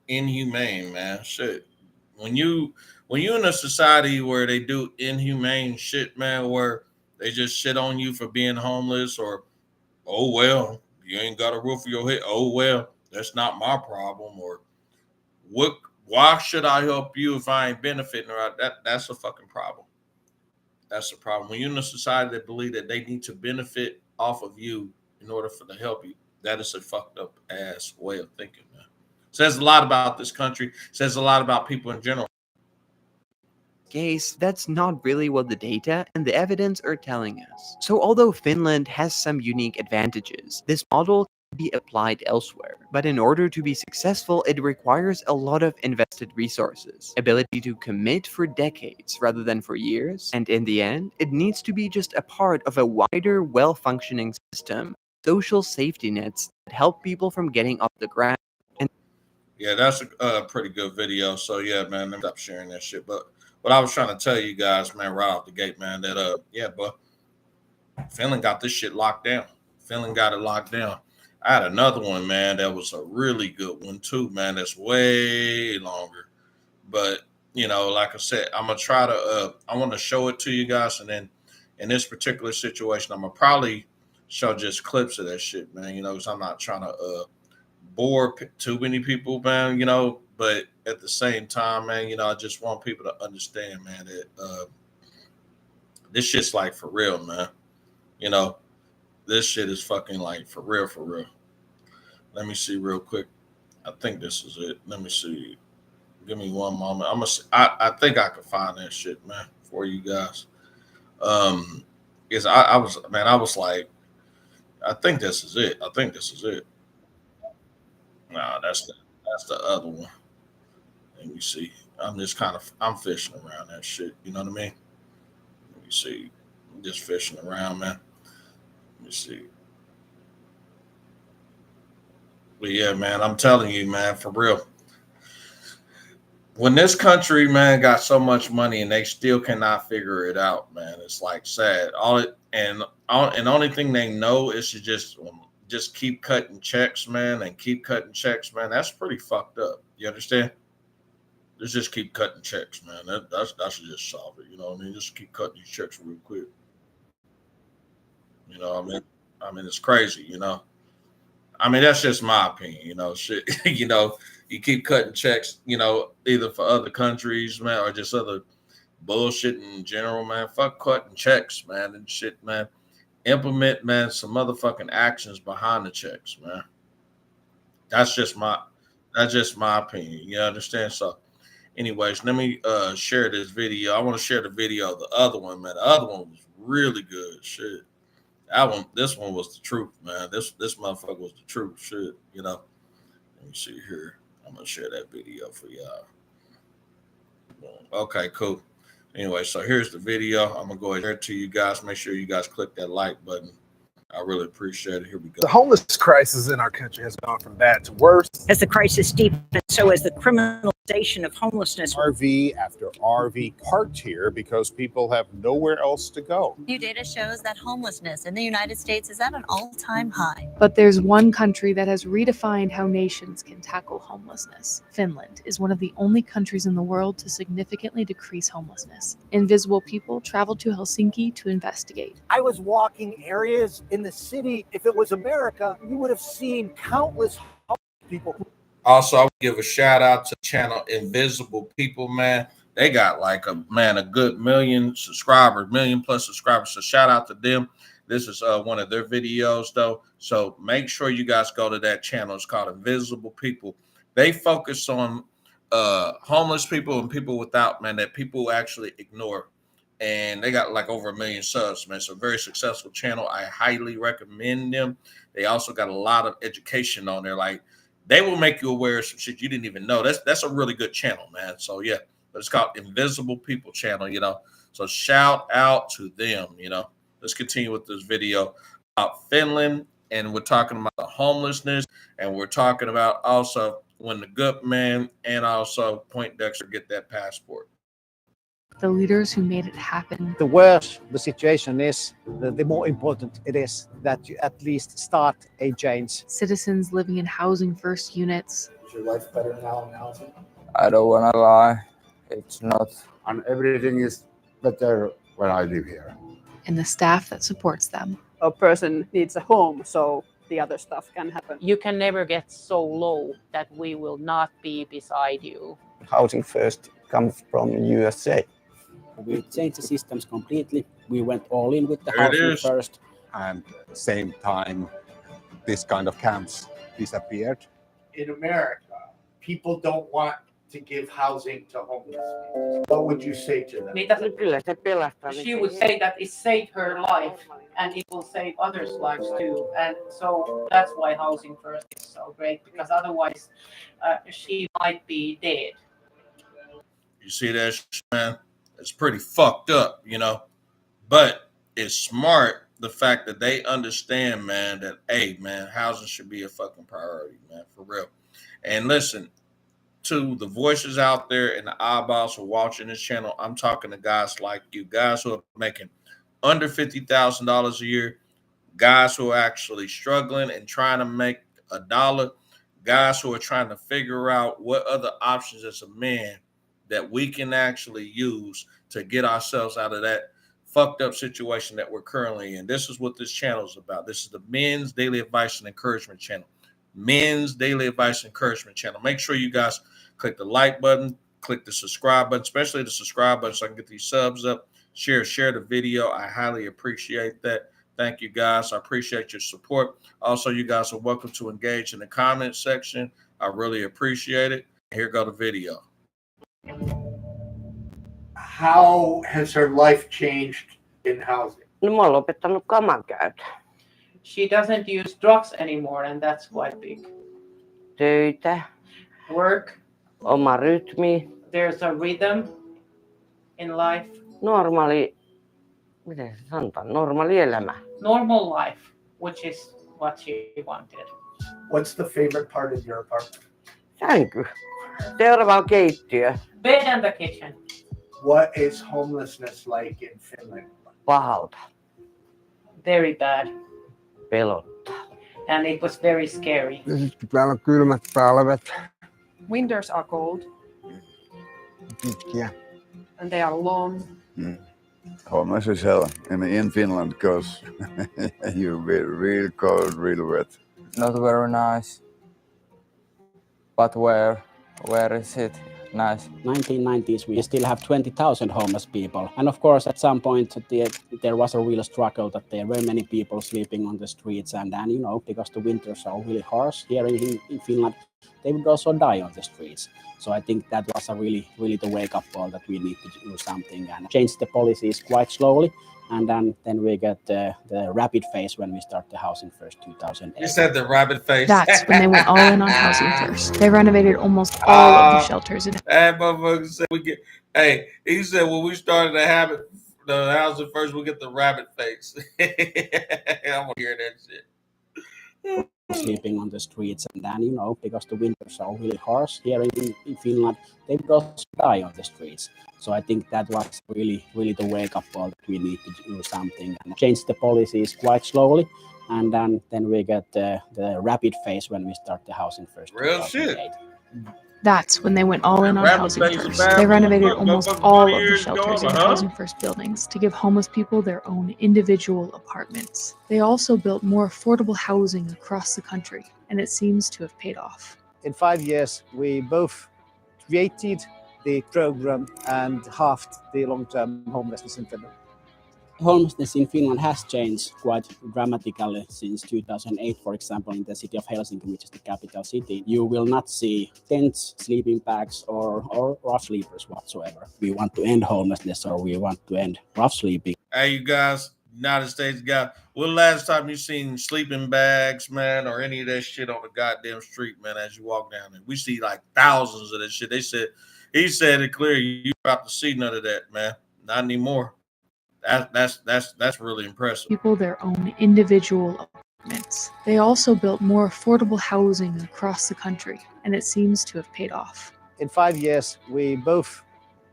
Inhumane, man. Shit. when you in a society where they do inhumane shit, man, where they just shit on you for being homeless, or oh well, you ain't got a roof for your head. Oh well, that's not my problem. Or what? Why should I help you if I ain't benefiting? Or that's a fucking problem. That's the problem. When you're in a society that believe that they need to benefit off of you in order for to help you, that is a fucked up ass way of thinking, man. Says a lot about this country. Says a lot about people in general. Case, that's not really what the data and the evidence are telling us. So although Finland has some unique advantages, this model can be applied elsewhere. But in order to be successful, it requires a lot of invested resources, ability to commit for decades rather than for years, and in the end, it needs to be just a part of a wider, well-functioning system, social safety nets that help people from getting off the ground. Yeah, that's a pretty good video. So yeah, man, let me stop sharing that shit. But what I was trying to tell you guys, man, right off the gate, man, that yeah, but Finland got this shit locked down. Finland got it locked down. I had another one, man, that was a really good one too, man. That's way longer. But you know, like I said, I'm gonna try to I want to show it to you guys, and then in this particular situation, I'm gonna probably show just clips of that shit, man. You know, because I'm not trying to bore too many people, man. You know, but at the same time, man, you know, I just want people to understand, man, that this shit's like for real, man. You know, this shit is fucking like for real, for real. Let me see real quick. I think this is it. Let me see. Give me one moment. I think I can find that shit, man, for you guys. Is I was man, I was like, I think this is it. I think this is it. Nah, that's the other one. Let me see. I'm fishing around that shit. You know what I mean? Let me see. I'm just fishing around, man. Let me see. But yeah, man, I'm telling you, man, for real. When this country, man, got so much money and they still cannot figure it out, man, it's like sad. And only thing they know is to just keep cutting checks, man, and keep cutting checks, man. That's pretty fucked up. You understand? Just keep cutting checks, man. That should just solve it. You know what I mean? Just keep cutting these checks real quick. You know, I mean, it's crazy. You know, I mean, that's just my opinion. You know, shit. You know, you keep cutting checks. You know, either for other countries, man, or just other bullshit in general, man. Fuck cutting checks, man, and shit, man. Implement, man, some motherfucking actions behind the checks, man. That's just my that's just my opinion. You understand? So anyways, let me share this video. I want to share the video of the other one, man. The other one was really good. Shit. This one was the truth, man. This motherfucker was the truth. Shit, you know. Let me see here. I'm gonna share that video for y'all. Okay, cool. Anyway, so here's the video. I'm gonna go ahead to you guys. Make sure you guys click that like button. I really appreciate it. Here we go. The homeless crisis in our country has gone from bad to worse. As the crisis deepens, so as the criminalization of homelessness. RV after RV parked here because people have nowhere else to go. New data shows that homelessness in the United States is at an all-time high. But there's one country that has redefined how nations can tackle homelessness. Finland is one of the only countries in the world to significantly decrease homelessness. Invisible People traveled to Helsinki to investigate. I was walking areas in the city. If it was America, you would have seen countless people. Also, I would give a shout out to channel Invisible People, man. They got like a good million subscribers, million plus subscribers. So shout out to them. This is one of their videos though. So make sure you guys go to that channel. It's called Invisible People. They focus on homeless people and people without, man, that people actually ignore. And they got like over 1 million subs, man. So very successful channel. I highly recommend them. They also got a lot of education on there. Like they will make you aware of some shit you didn't even know. That's a really good channel, man. So yeah, but it's called Invisible People channel, you know. So shout out to them, you know. Let's continue with this video about Finland, and we're talking about the homelessness, and we're talking about also when the good man and also Point-Dexter get that passport. The leaders who made it happen. The worse the situation is, the more important it is that you at least start a change. Citizens living in housing first units. Is your life better now in housing? I don't want to lie. It's not. And everything is better when I live here. and the staff that supports them. A person needs a home, so the other stuff can happen. You can never get so low that we will not be beside you. Housing First comes from USA. We changed the systems completely. We went all in with the There it Housing is. First. And same time, this kind of camps disappeared. In America, people don't want to give housing to homeless people. What would you say to them? She would say that it saved her life and it will save others' lives too. And so that's why Housing First is so great, because otherwise she might be dead. You see that, man? It's pretty fucked up, but it's smart. The fact that they understand, man, that, hey, man, housing should be a fucking priority, man, for real. And listen, to the voices out there and the eyeballs who are watching this channel, I'm talking to guys like you, guys who are making under $50,000 a year, guys who are actually struggling and trying to make a dollar, guys who are trying to figure out what other options as a man that we can actually use to get ourselves out of that fucked up situation that we're currently in. This is what this channel is about. This is the Men's Daily Advice and Encouragement channel. Men's Daily Advice and Encouragement channel. Make sure you guys click the like button, click the subscribe button, especially the subscribe button so I can get these subs up. Share the video. I highly appreciate that. Thank you, guys. I appreciate your support. Also, you guys are welcome to engage in the comment section. I really appreciate it. Here go the video. How has her life changed in housing? She doesn't use drugs anymore, and that's quite big. Work. There's a rhythm in life. Normal life, which is what she wanted. What's the favorite part of your apartment? Bed and the kitchen. What is homelessness like in Finland? Very bad. And it was very scary. Täällä on kylmät talvet. Winters are cold Pitkiä. and they are long. Homeless is hell in Finland because you're really cold, really wet. Not very nice. But where is it nice? 1990s, we still have 20,000 homeless people. And of course, at some point, there was a real struggle that there were many people sleeping on the streets. And then, because the winters are really harsh here in Finland, they would also die on the streets. So I think that was a really the wake-up call that we need to do something and change the policies quite slowly. And then we get the rapid phase when we start the Housing First 2008. You said the rapid phase. That's when they went all in on Housing First. They renovated almost all of the shelters. That motherfucker said he said when we started the Housing First, we get the rapid phase. I'm gonna hear that shit. Sleeping on the streets, and then because the winters are really harsh here in Finland, they would also die on the streets. So I think that was really the wake-up call that we need to do something and change the policies quite slowly. And then we get the rapid phase when we start the Housing First. Real shit. That's when they went all in on Housing First. They renovated almost all of the shelters in Housing First buildings to give homeless people their own individual apartments. They also built more affordable housing across the country, and it seems to have paid off. In 5 years, we both created the program and halved the long-term homelessness in Finland. Homelessness in Finland has changed quite dramatically since 2008, for example, in the city of Helsinki, which is the capital city. You will not see tents, sleeping bags, or rough sleepers whatsoever. We want to end homelessness, or we want to end rough sleeping. Hey, you guys, United States guy, when last time you seen sleeping bags, man, or any of that shit on the goddamn street, man, as you walk down there? We see like thousands of that shit. He said it clear. You about to see none of that, man. Not anymore. That's really impressive. People their own individual apartments. They also built more affordable housing across the country, and it seems to have paid off. In 5 years, we both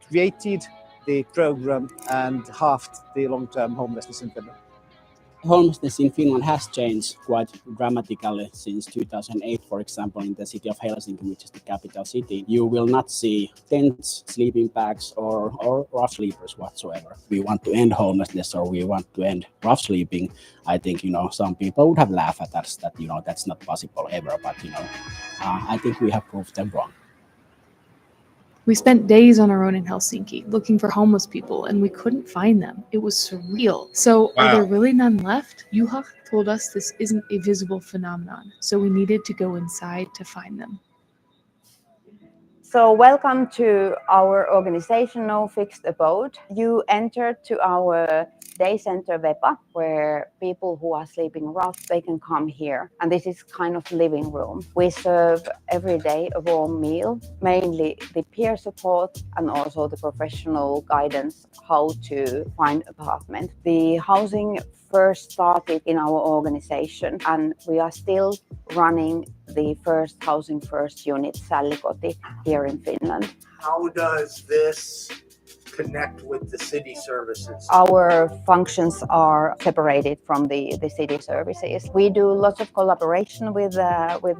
created the program and halved the long-term homelessness in Finland. homelessness in Finland has changed quite dramatically since 2008. For example, in the city of Helsinki, which is the capital city, you will not see tents, sleeping bags, or rough sleepers whatsoever. We want to end homelessness, or we want to end rough sleeping. I think, some people would have laughed at us that, that's not possible ever. But, I think we have proved them wrong. We spent days on our own in Helsinki looking for homeless people, and we couldn't find them. It was surreal. So, are there really none left? Juha told us this isn't a visible phenomenon, so we needed to go inside to find them. So welcome to our organization, No Fixed Abode. You entered to our day center Vepa, where people who are sleeping rough, they can come here. And this is kind of living room. We serve every day a warm meal, mainly the peer support and also the professional guidance how to find apartment. The housing first started in our organization, and we are still running the first housing first unit, Sallikoti, here in Finland. How does this connect with the city services? Our functions are separated from the city services. We do lots of collaboration with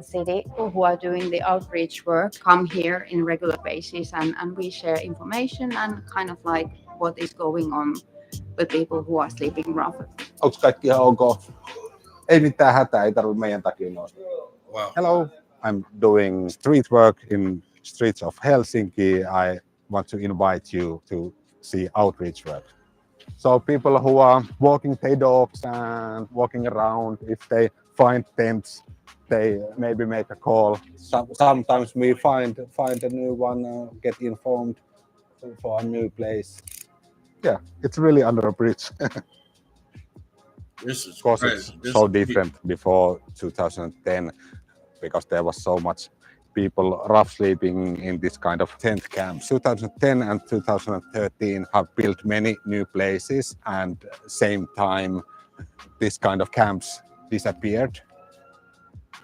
city who are doing the outreach work, come here in regular basis, and we share information and kind of like what is going on with people who are sleeping rough. Onko kaikki ihan ok? Ei mitään hätää, ei tarvitse meidän takia nousta. Wow. Hello, I'm doing street work in streets of Helsinki. I want to invite you to see outreach work. So people who are walking their dogs and walking around, if they find tents, they maybe make a call. Sometimes we find a new one, get informed for a new place. Yeah, it's really under a bridge. This is of course, crazy. it's so different before 2010 because there was so much people rough sleeping in this kind of tent camps. 2010 and 2013 have built many new places, and same time this kind of camps disappeared.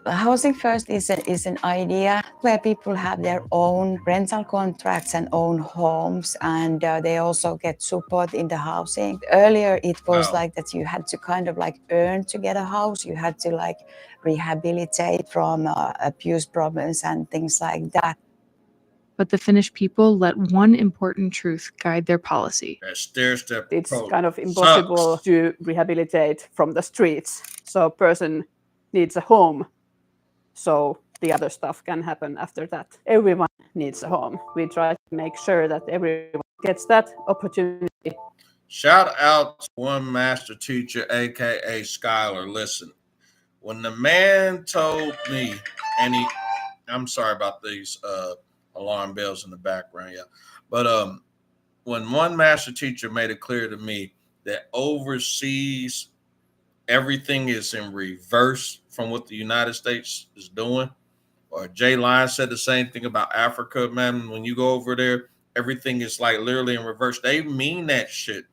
Housing First is an idea where people have their own rental contracts and own homes, and they also get support in the housing. Earlier, it was like that you had to kind of like earn to get a house. You had to like rehabilitate from abuse problems and things like that. But the Finnish people let one important truth guide their policy. That stair-step It's approach kind of impossible sucks. to rehabilitate from the streets. So a person needs a home, so the other stuff can happen after that. Everyone needs a home. We try to make sure that everyone gets that opportunity. Shout out to one master teacher, aka Skylar. Listen, when the man told me, and I'm sorry about these alarm bells in the background, but when one master teacher made it clear to me that overseas everything is in reverse from what the United States is doing, or Jay Lyons said the same thing about Africa, man. When you go over there, everything is like literally in reverse. They mean that shit.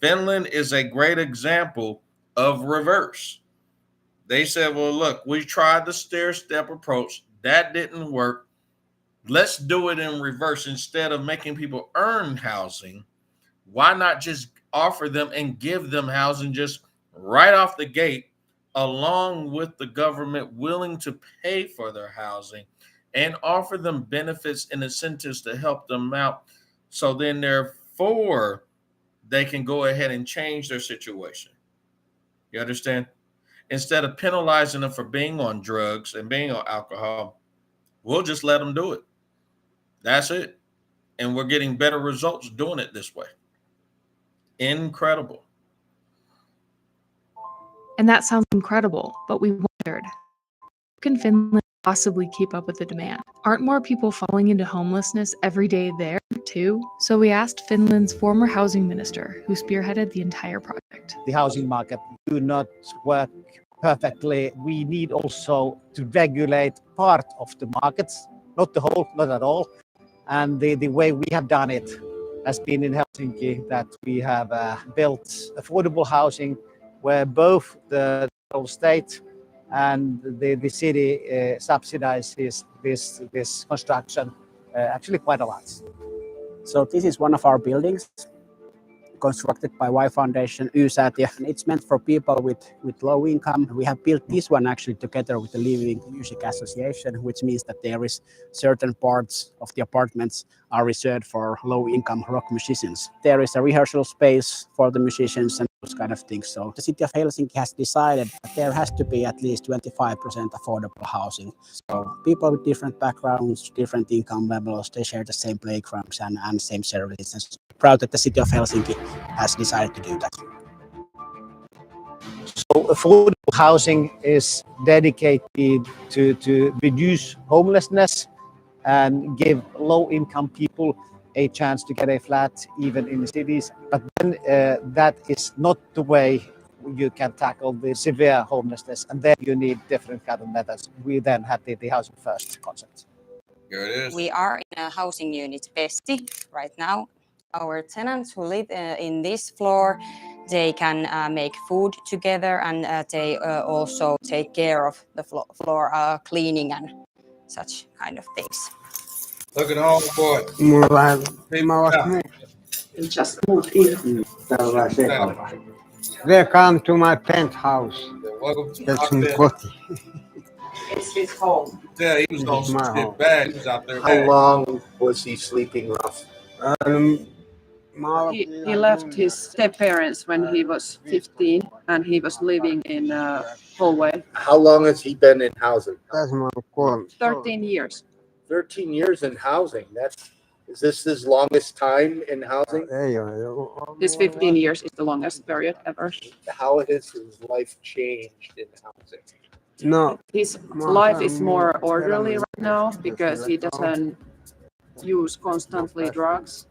Finland is a great example of reverse. They said, well, look, we tried the stair-step approach. That didn't work. Let's do it in reverse. Instead of making people earn housing, why not just offer them and give them housing just right off the gate, along with the government willing to pay for their housing and offer them benefits and incentives to help them out. So then therefore they can go ahead and change their situation. You understand? Instead of penalizing them for being on drugs and being on alcohol, we'll just let them do it. That's it. And we're getting better results doing it this way. Incredible. And that sounds incredible, but we wondered, how can Finland possibly keep up with the demand? Aren't more people falling into homelessness every day there, too? So we asked Finland's former housing minister, who spearheaded the entire project. The housing market do not work perfectly. We need also to regulate part of the markets, not the whole, not at all. And the way we have done it has been in Helsinki, that we have built affordable housing where both the state and the city subsidizes this construction actually quite a lot. So this is one of our buildings, constructed by Y Foundation, Y-säätiö. It's meant for people with low income. We have built this one actually together with the Living Music Association, which means that there is certain parts of the apartments are reserved for low-income rock musicians. There is a rehearsal space for the musicians and those kind of things. So the city of Helsinki has decided that there has to be at least 25% affordable housing. So people with different backgrounds, different income levels, they share the same playgrounds and same services. I'm proud that the city of Helsinki has decided to do that. So affordable housing is dedicated to reduce homelessness and give low-income people a chance to get a flat even in the cities. But then that is not the way you can tackle the severe homelessness, and then you need different kind of methods. We then had the housing first concept. Here it is. We are in a housing unit, Pesti, right now. Our tenants who live in this floor, they can make food together, and they also take care of the floor cleaning and such kind of things. Look at home, boy. He just moved in. Welcome to my penthouse. Welcome to That's my in bed. Koti. It's his home. Yeah, he was on some shit bad. He was out there. How long was he sleeping rough? He left his step-parents when he was 15, and he was living in a hallway. How long has he been in housing? 13 years. 13 years in housing. Is this his longest time in housing? This 15 years is the longest period ever. How has his life changed in housing? No. His life is more orderly right now because he doesn't use constantly drugs.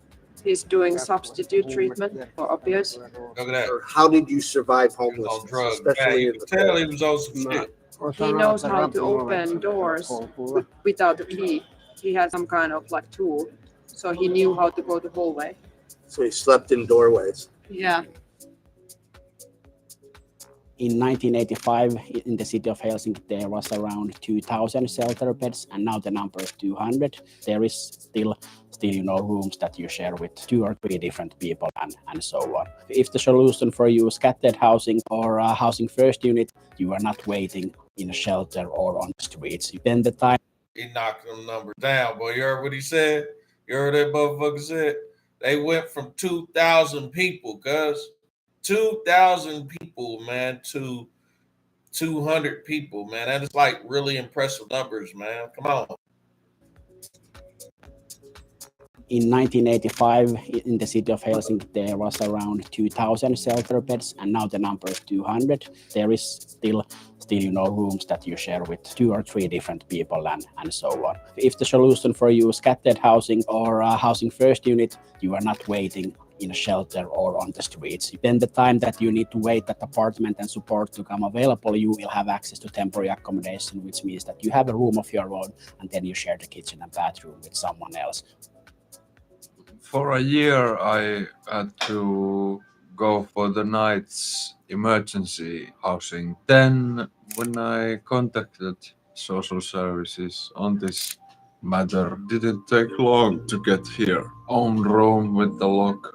He's doing substitute treatment for opioids. Look at that. How did you survive homelessness? On drugs. Especially You in can tell he was on some shit. He knows how to open doors without a key. He has some kind of like tool, so he knew how to go the hallway. So he slept in doorways. Yeah. In 1985, in the city of Helsinki, there was around 2,000 shelter beds, and now the number is 200. There is still rooms that you share with 2 or 3 different people and so on. If the solution for you is scattered housing or a housing first unit, you are not waiting in a shelter or on the streets. Then the time. He knocked them numbers down, boy. You heard what he said? You heard that motherfucker said? They went from 2,000 people, cuz 2,000 people, man, to 200 people, man. That is like really impressive numbers, man. Come on. In 1985, in the city of Helsinki, there was around 2,000 shelter beds, and now the number is 200. There is still rooms that you share with 2 or 3 different people and so on. If the solution for you is scattered housing or a housing first unit, you are not waiting in a shelter or on the streets. Then the time that you need to wait that apartment and support to come available, you will have access to temporary accommodation, which means that you have a room of your own, and then you share the kitchen and bathroom with someone else. For a year, I had to go for the night's emergency housing. Then, when I contacted social services on this matter, didn't take long to get here. Own room with the lock.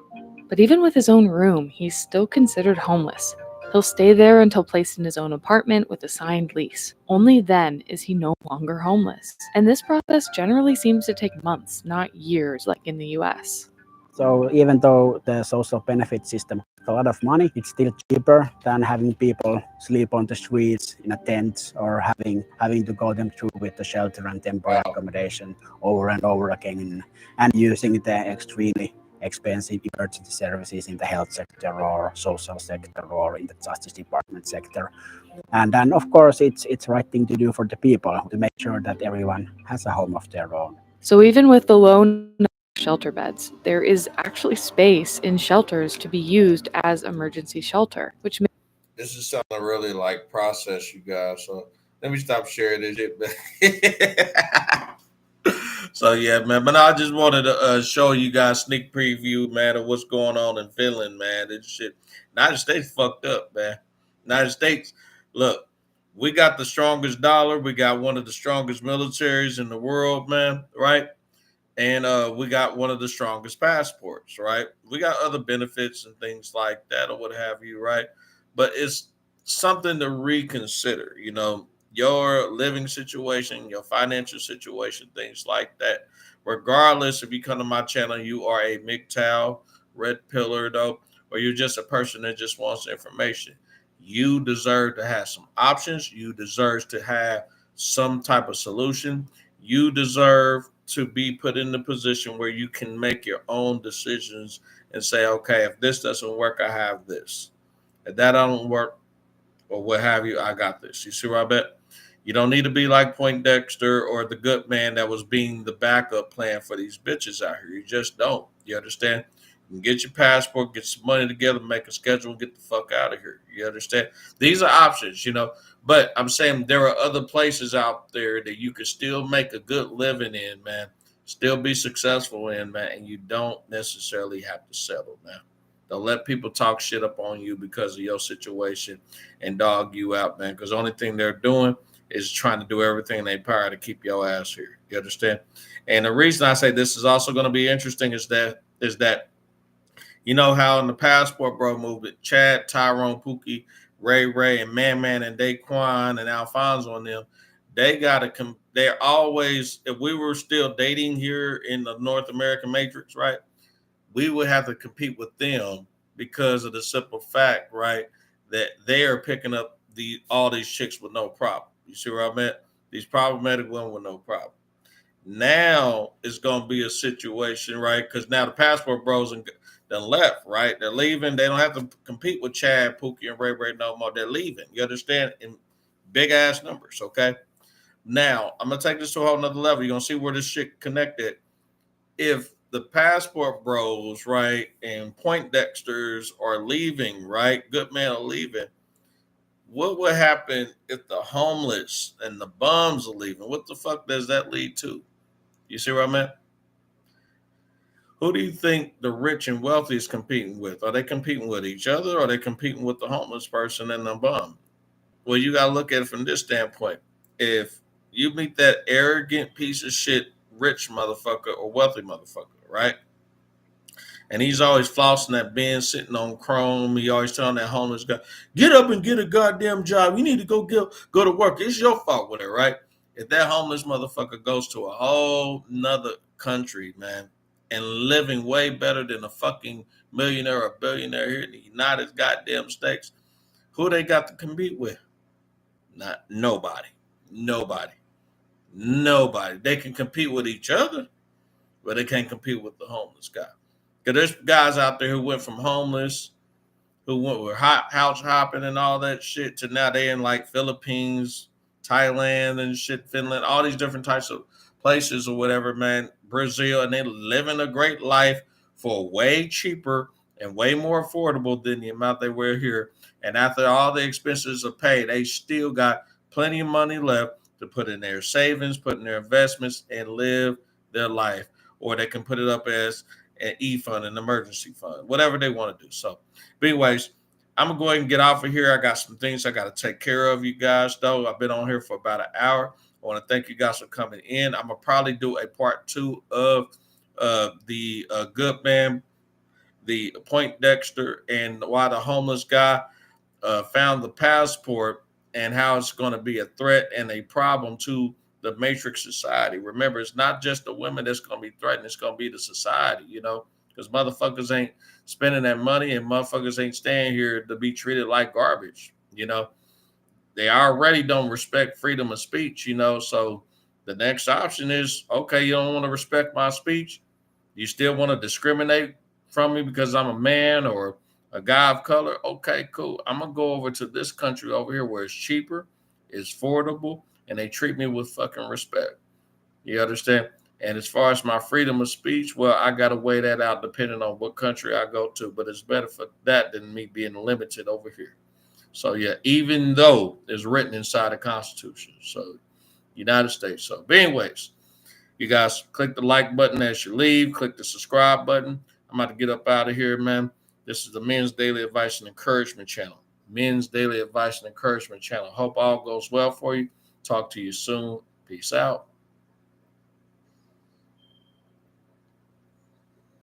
But even with his own room, he's still considered homeless. He'll stay there until placed in his own apartment with a signed lease. Only then is he no longer homeless. And this process generally seems to take months, not years like in the US. So even though the social benefit system has a lot of money, it's still cheaper than having people sleep on the streets in a tent or having to go them through with the shelter and temporary accommodation over and over again, and using the extremely expensive emergency services in the health sector or social sector or in the justice department sector. And then of course it's right thing to do for the people to make sure that everyone has a home of their own. So even with the low shelter beds, there is actually space in shelters to be used as emergency shelter, which This is something I really like process, you guys. So let me stop sharing this shit, man. So yeah, man. But I just wanted to show you guys sneak preview, man, of what's going on in Finland, man. This shit, United States fucked up, man. United States, look, we got the strongest dollar. We got one of the strongest militaries in the world, man. Right? And we got one of the strongest passports, right? We got other benefits and things like that or what have you, right? But it's something to reconsider, you know, your living situation, your financial situation, things like that. Regardless if you come to my channel, you are a MGTOW, red pillar, though, or you're just a person that just wants information. You deserve to have some options. You deserve to have some type of solution. You deserve to be put in the position where you can make your own decisions and say, okay, if this doesn't work, I have this. If that don't work, or what have you, I got this. You see what I bet? You don't need to be like Point-Dexter or the good man that was being the backup plan for these bitches out here. You just don't. You understand? You can get your passport, get some money together, make a schedule, and get the fuck out of here. You understand? These are options, you know. But I'm saying there are other places out there that you could still make a good living in, man. Still be successful in, man. And you don't necessarily have to settle, man. Don't let people talk shit up on you because of your situation and dog you out, man. Because the only thing they're doing is trying to do everything in their power to keep your ass here. You understand? And the reason I say this is also going to be interesting is that you know how in the passport bro movement, Chad, Tyrone, Pookie, Ray, and Man, and Daquan and Alfonso and them, they gotta come. They're always. If we were still dating here in the North American Matrix, right? We would have to compete with them because of the simple fact, right, that they are picking up all these chicks with no problem. You see where I'm at? These problematic women with no problem. Now it's going to be a situation, right? Because now the passport bros done left, right? They're leaving. They don't have to compete with Chad, Pookie, and Ray no more. They're leaving. You understand? In big ass numbers, okay? Now I'm gonna take this to a whole nother level. You're gonna see where this shit connected. If the passport bros, right, and Point-Dexters are leaving, right? Good man are leaving. What would happen if the homeless and the bums are leaving? What the fuck does that lead to? You see where I'm at? Who do you think the rich and wealthy is competing with? Are they competing with each other or are they competing with the homeless person and the bum? Well, you got to look at it from this standpoint. If you meet that arrogant piece of shit, rich motherfucker or wealthy motherfucker, right? And he's always flossing that bin, sitting on chrome. He always telling that homeless guy, get up and get a goddamn job. You need to go to work. It's your fault with it, right? If that homeless motherfucker goes to a whole nother country, man, and living way better than a fucking millionaire or billionaire here in the United goddamn States, who they got to compete with? Not nobody. Nobody. They can compete with each other, but they can't compete with the homeless guy. Because there's guys out there who went from homeless, who were house hopping and all that shit, to now they in like Philippines, Thailand and shit, Finland, all these different types of places or whatever, man, Brazil, and they living a great life for way cheaper and way more affordable than the amount they were here. And after all the expenses are paid, they still got plenty of money left to put in their savings, put in their investments, and live their life. Or they can put it up as an E-fund, an emergency fund, whatever they want to do. So, but anyways, I'm going to go ahead and get off of here. I got some things I got to take care of, you guys, though. I've been on here for about an hour. I want to thank you guys for coming in. I'm going to probably do a part 2 of the good man, the Point-Dexter, and why the homeless guy found the passport and how it's going to be a threat and a problem to the matrix society. Remember, it's not just the women that's going to be threatened. It's going to be the society, you know, because motherfuckers ain't spending that money and motherfuckers ain't staying here to be treated like garbage. You know, they already don't respect freedom of speech, you know, so the next option is, okay, you don't want to respect my speech. You still want to discriminate from me because I'm a man or a guy of color? Okay, cool. I'm going to go over to this country over here where it's cheaper, it's affordable, and they treat me with fucking respect. You understand? And as far as my freedom of speech, well, I got to weigh that out depending on what country I go to. But it's better for that than me being limited over here. So, yeah, even though it's written inside the Constitution. So, United States. So, but anyways, you guys click the like button as you leave. Click the subscribe button. I'm about to get up out of here, man. This is the Men's Daily Advice and Encouragement channel. Men's Daily Advice and Encouragement channel. Hope all goes well for you. Talk to you soon. Peace out.